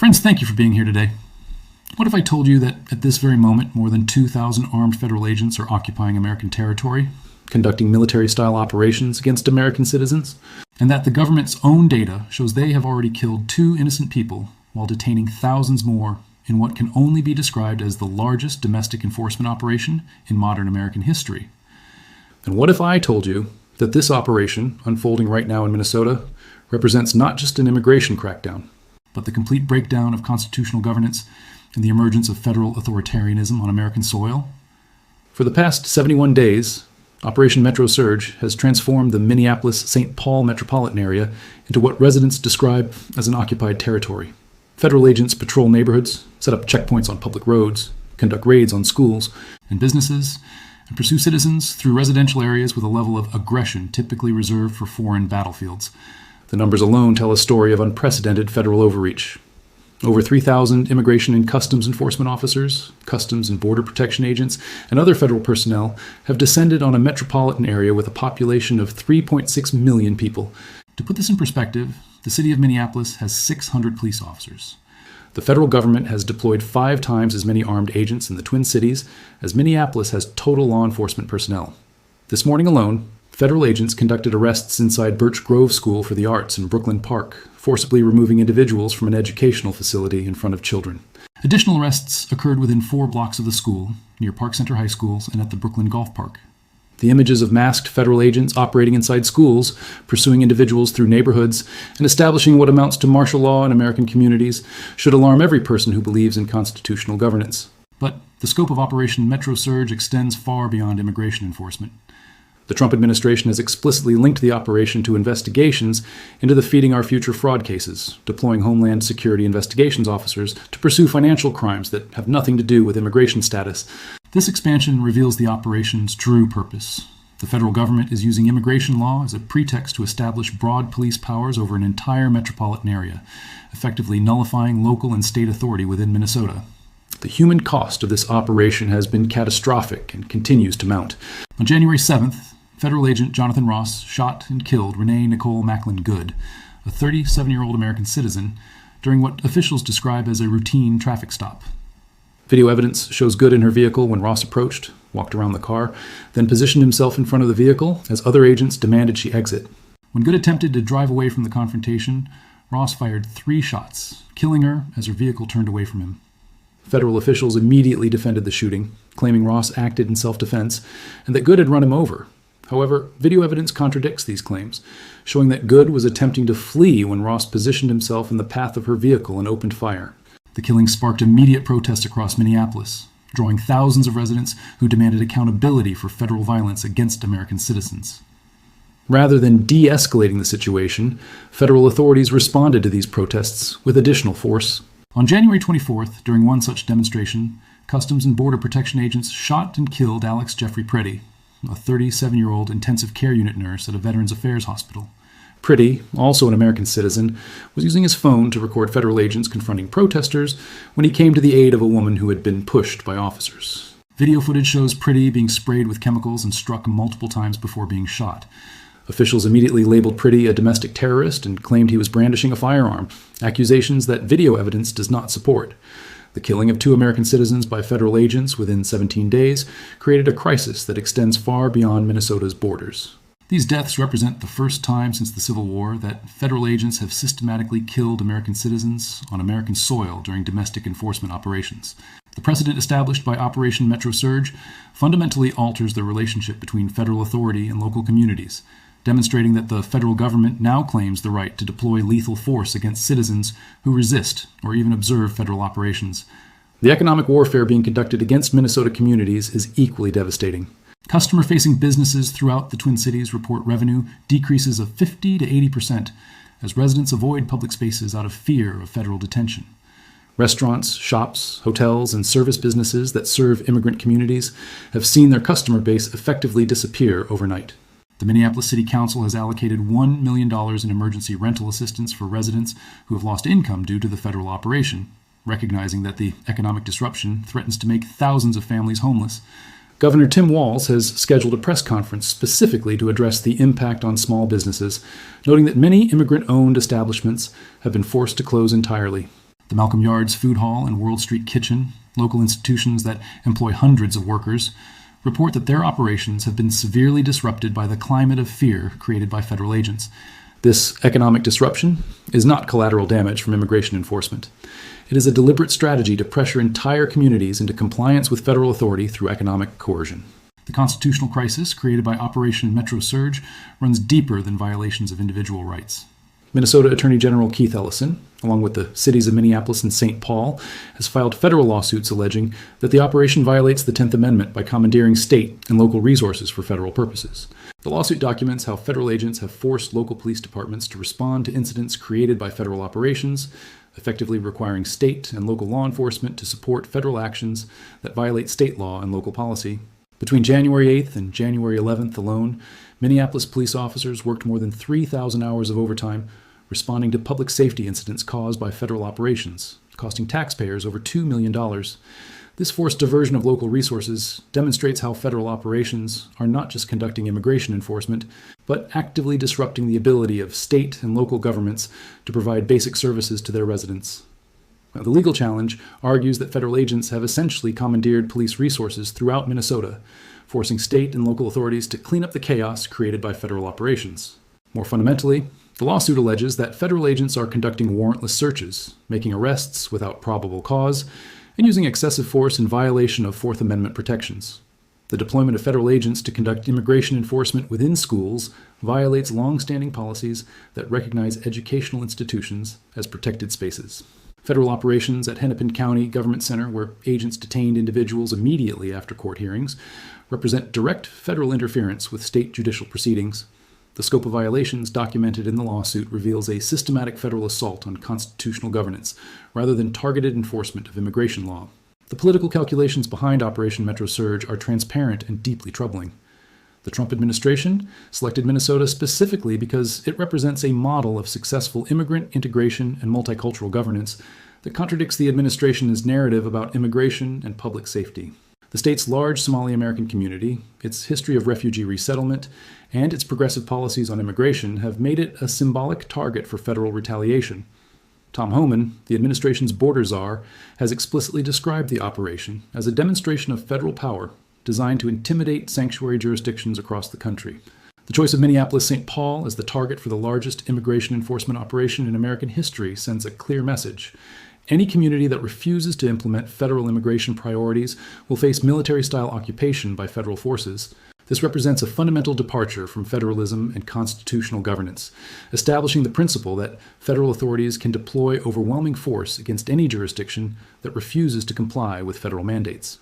Friends, thank you for being here today. What if I told you that at this very moment, more than 2,000 armed federal agents are occupying American territory, conducting military-style operations against American citizens, and that the government's own data shows they have already killed 2 innocent people while detaining thousands more in what can only be described as the largest domestic enforcement operation in modern American history? And what if I told you that this operation, unfolding right now in Minnesota, represents not just an immigration crackdown, but the complete breakdown of constitutional governance and the emergence of federal authoritarianism on American soil? For the past 71 days, Operation Metro Surge has transformed the Minneapolis-St. Paul metropolitan area into what residents describe as an occupied territory. Federal agents patrol neighborhoods, set up checkpoints on public roads, conduct raids on schools and businesses, and pursue citizens through residential areas with a level of aggression typically reserved for foreign battlefields. The numbers alone tell a story of unprecedented federal overreach. Over 3,000 immigration and customs enforcement officers, customs and border protection agents, and other federal personnel have descended on a metropolitan area with a population of 3.6 million people. To put this in perspective, the city of Minneapolis has 600 police officers. The federal government has deployed 5 times as many armed agents in the Twin Cities as Minneapolis has total law enforcement personnel. This morning alone, federal agents conducted arrests inside Birch Grove School for the Arts in Brooklyn Park, forcibly removing individuals from an educational facility in front of children. Additional arrests occurred within 4 blocks of the school, near Park Center High Schools and at the Brooklyn Golf Park. The images of masked federal agents operating inside schools, pursuing individuals through neighborhoods, and establishing what amounts to martial law in American communities should alarm every person who believes in constitutional governance. But the scope of Operation Metro Surge extends far beyond immigration enforcement. The Trump administration has explicitly linked the operation to investigations into the Feeding Our Future fraud cases, deploying Homeland Security investigations officers to pursue financial crimes that have nothing to do with immigration status. This expansion reveals the operation's true purpose. The federal government is using immigration law as a pretext to establish broad police powers over an entire metropolitan area, effectively nullifying local and state authority within Minnesota. The human cost of this operation has been catastrophic and continues to mount. On January 7th, federal agent Jonathan Ross shot and killed Renee Nicole Macklin Good, a 37-year-old American citizen, during what officials describe as a routine traffic stop. Video evidence shows Good in her vehicle when Ross approached, walked around the car, then positioned himself in front of the vehicle as other agents demanded she exit. When Good attempted to drive away from the confrontation, Ross fired 3 shots, killing her as her vehicle turned away from him. Federal officials immediately defended the shooting, claiming Ross acted in self-defense and that Good had run him over. However, video evidence contradicts these claims, showing that Good was attempting to flee when Ross positioned himself in the path of her vehicle and opened fire. The killing sparked immediate protests across Minneapolis, drawing thousands of residents who demanded accountability for federal violence against American citizens. Rather than de-escalating the situation, federal authorities responded to these protests with additional force. On January 24th, during one such demonstration, Customs and Border Protection agents shot and killed Alex Jeffrey Pretty, a 37-year-old intensive care unit nurse at a Veterans Affairs hospital. Pretty, also an American citizen, was using his phone to record federal agents confronting protesters when he came to the aid of a woman who had been pushed by officers. Video footage shows Pretty being sprayed with chemicals and struck multiple times before being shot. Officials immediately labeled Pretty a domestic terrorist and claimed he was brandishing a firearm, accusations that video evidence does not support. The killing of 2 American citizens by federal agents within 17 days created a crisis that extends far beyond Minnesota's borders. These deaths represent the first time since the Civil War that federal agents have systematically killed American citizens on American soil during domestic enforcement operations. The precedent established by Operation Metro Surge fundamentally alters the relationship between federal authority and local communities, demonstrating that the federal government now claims the right to deploy lethal force against citizens who resist or even observe federal operations. The economic warfare being conducted against Minnesota communities is equally devastating. Customer-facing businesses throughout the Twin Cities report revenue decreases of 50 to 80% as residents avoid public spaces out of fear of federal detention. Restaurants, shops, hotels, and service businesses that serve immigrant communities have seen their customer base effectively disappear overnight. The Minneapolis City Council has allocated $1 million in emergency rental assistance for residents who have lost income due to the federal operation, recognizing that the economic disruption threatens to make thousands of families homeless. Governor Tim Walz has scheduled a press conference specifically to address the impact on small businesses, noting that many immigrant-owned establishments have been forced to close entirely. The Malcolm Yards Food Hall and World Street Kitchen, local institutions that employ hundreds of workers, report that their operations have been severely disrupted by the climate of fear created by federal agents. This economic disruption is not collateral damage from immigration enforcement. It is a deliberate strategy to pressure entire communities into compliance with federal authority through economic coercion. The constitutional crisis created by Operation Metro Surge runs deeper than violations of individual rights. Minnesota Attorney General Keith Ellison, along with the cities of Minneapolis and St. Paul, has filed federal lawsuits alleging that the operation violates the 10th Amendment by commandeering state and local resources for federal purposes. The lawsuit documents how federal agents have forced local police departments to respond to incidents created by federal operations, effectively requiring state and local law enforcement to support federal actions that violate state law and local policy. Between January 8th and January 11th alone, Minneapolis police officers worked more than 3,000 hours of overtime responding to public safety incidents caused by federal operations, costing taxpayers over $2 million. This forced diversion of local resources demonstrates how federal operations are not just conducting immigration enforcement, but actively disrupting the ability of state and local governments to provide basic services to their residents. Now, the legal challenge argues that federal agents have essentially commandeered police resources throughout Minnesota, forcing state and local authorities to clean up the chaos created by federal operations. More fundamentally, the lawsuit alleges that federal agents are conducting warrantless searches, making arrests without probable cause, and using excessive force in violation of Fourth Amendment protections. The deployment of federal agents to conduct immigration enforcement within schools violates long-standing policies that recognize educational institutions as protected spaces. Federal operations at Hennepin County Government Center, where agents detained individuals immediately after court hearings, represent direct federal interference with state judicial proceedings. The scope of violations documented in the lawsuit reveals a systematic federal assault on constitutional governance, rather than targeted enforcement of immigration law. The political calculations behind Operation Metro Surge are transparent and deeply troubling. The Trump administration selected Minnesota specifically because it represents a model of successful immigrant integration and multicultural governance that contradicts the administration's narrative about immigration and public safety. The state's large Somali American community, its history of refugee resettlement, and its progressive policies on immigration have made it a symbolic target for federal retaliation. Tom Homan, the administration's border czar, has explicitly described the operation as a demonstration of federal power designed to intimidate sanctuary jurisdictions across the country. The choice of Minneapolis-St. Paul as the target for the largest immigration enforcement operation in American history sends a clear message. Any community that refuses to implement federal immigration priorities will face military-style occupation by federal forces. This represents a fundamental departure from federalism and constitutional governance, establishing the principle that federal authorities can deploy overwhelming force against any jurisdiction that refuses to comply with federal mandates.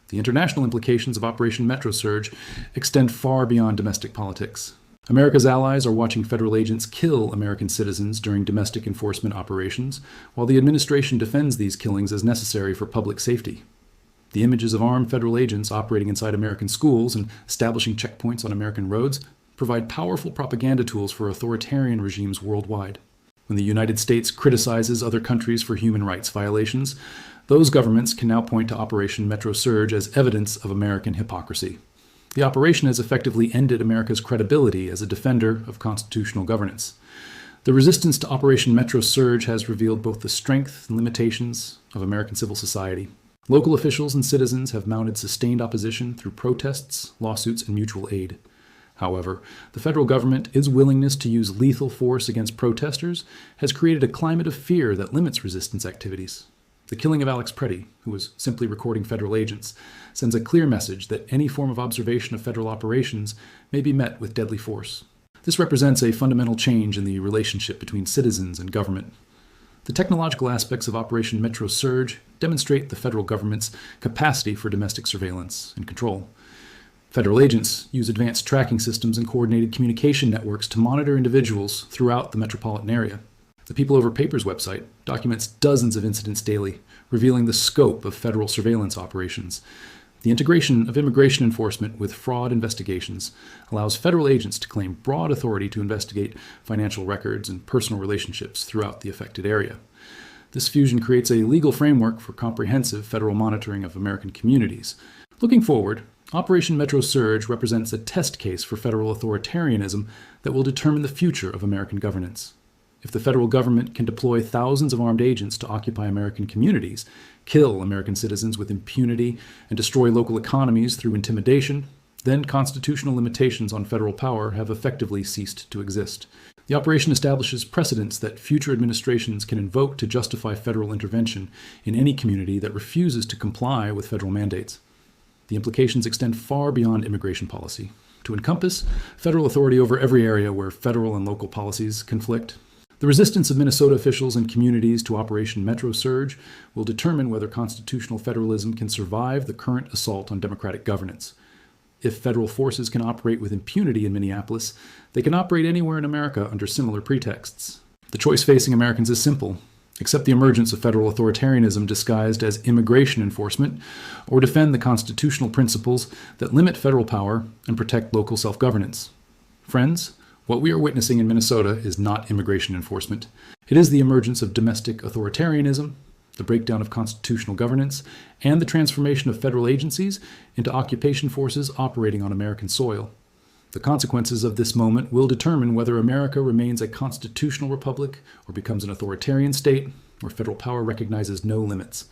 The international implications of Operation Metro Surge extend far beyond domestic politics. America's allies are watching federal agents kill American citizens during domestic enforcement operations, while the administration defends these killings as necessary for public safety. The images of armed federal agents operating inside American schools and establishing checkpoints on American roads provide powerful propaganda tools for authoritarian regimes worldwide. When the United States criticizes other countries for human rights violations, those governments can now point to Operation Metro Surge as evidence of American hypocrisy. The operation has effectively ended America's credibility as a defender of constitutional governance. The resistance to Operation Metro Surge has revealed both the strength and limitations of American civil society. Local officials and citizens have mounted sustained opposition through protests, lawsuits, and mutual aid. However, the federal government's willingness to use lethal force against protesters has created a climate of fear that limits resistance activities. The killing of Alex Preddy, who was simply recording federal agents, sends a clear message that any form of observation of federal operations may be met with deadly force. This represents a fundamental change in the relationship between citizens and government. The technological aspects of Operation Metro Surge demonstrate the federal government's capacity for domestic surveillance and control. Federal agents use advanced tracking systems and coordinated communication networks to monitor individuals throughout the metropolitan area. The People Over Papers website documents dozens of incidents daily, revealing the scope of federal surveillance operations. The integration of immigration enforcement with fraud investigations allows federal agents to claim broad authority to investigate financial records and personal relationships throughout the affected area. This fusion creates a legal framework for comprehensive federal monitoring of American communities. Looking forward, Operation Metro Surge represents a test case for federal authoritarianism that will determine the future of American governance. If the federal government can deploy thousands of armed agents to occupy American communities, kill American citizens with impunity, and destroy local economies through intimidation, then constitutional limitations on federal power have effectively ceased to exist. The operation establishes precedents that future administrations can invoke to justify federal intervention in any community that refuses to comply with federal mandates. The implications extend far beyond immigration policy, to encompass federal authority over every area where federal and local policies conflict. The resistance of Minnesota officials and communities to Operation Metro Surge will determine whether constitutional federalism can survive the current assault on democratic governance. If federal forces can operate with impunity in Minneapolis, they can operate anywhere in America under similar pretexts. The choice facing Americans is simple: accept the emergence of federal authoritarianism disguised as immigration enforcement, or defend the constitutional principles that limit federal power and protect local self-governance. Friends, what we are witnessing in Minnesota is not immigration enforcement. It is the emergence of domestic authoritarianism, the breakdown of constitutional governance, and the transformation of federal agencies into occupation forces operating on American soil. The consequences of this moment will determine whether America remains a constitutional republic or becomes an authoritarian state where federal power recognizes no limits.